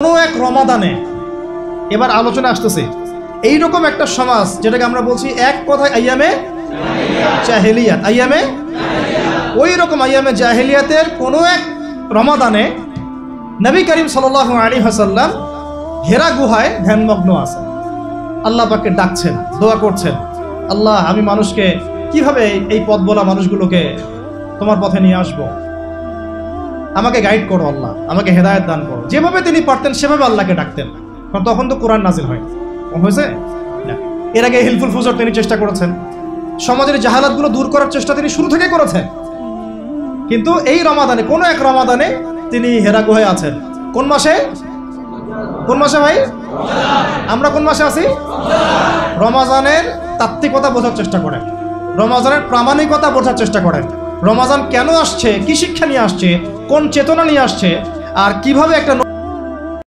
কোনো এক রমাদানে এবার আলোচনা আসতেছে এইরকম একটা সমাজ যেটাকে আমরা বলছি এক কথায় আইয়ামে জাহেলিয়াত। আইয়ামে ওই রকম আইয়ামে জাহেলিয়াতের কোনো এক রমাদানে নবী করিম সাল্লাল্লাহু আলাইহি ওয়াসাল্লাম হেরা গুহায় ধ্যানমগ্ন আছেন, আল্লাহ পাককে ডাকছেন, দোয়া করছেন, আল্লাহ আমি মানুষকে কিভাবে এই পথ বলা মানুষগুলোকে তোমার পথে নিয়ে আসবো, আমাকে গাইড করো আল্লাহ, আমাকে হেদায়েত দান করো। যেভাবে তিনি পারতেন সেভাবে আল্লাহকে ডাকতেন, কারণ তখন তো কোরআন নাজিল হয়নি, হয়েছে না। এর আগে হিলফুল ফুজর তিনি চেষ্টা করেছেন, সমাজের জাহালাতগুলো দূর করার চেষ্টা তিনি শুরু থেকে করেছেন, কিন্তু এই রমাদানে কোনো এক রমাদানে তিনি হেরা গুহায় আছেন। কোন মাসে? কোন মাসে ভাই? আমরা কোন মাসে আছি? রমাজানের তাত্ত্বিকতা বোঝার চেষ্টা করেন, রমাজানের প্রামাণিকতা বোঝার চেষ্টা করেন, রমাজান কেন আসছে, কি শিক্ষা নিয়ে আসছে, কোন চেতনা নিয়ে আসছে, আর কিভাবে একটা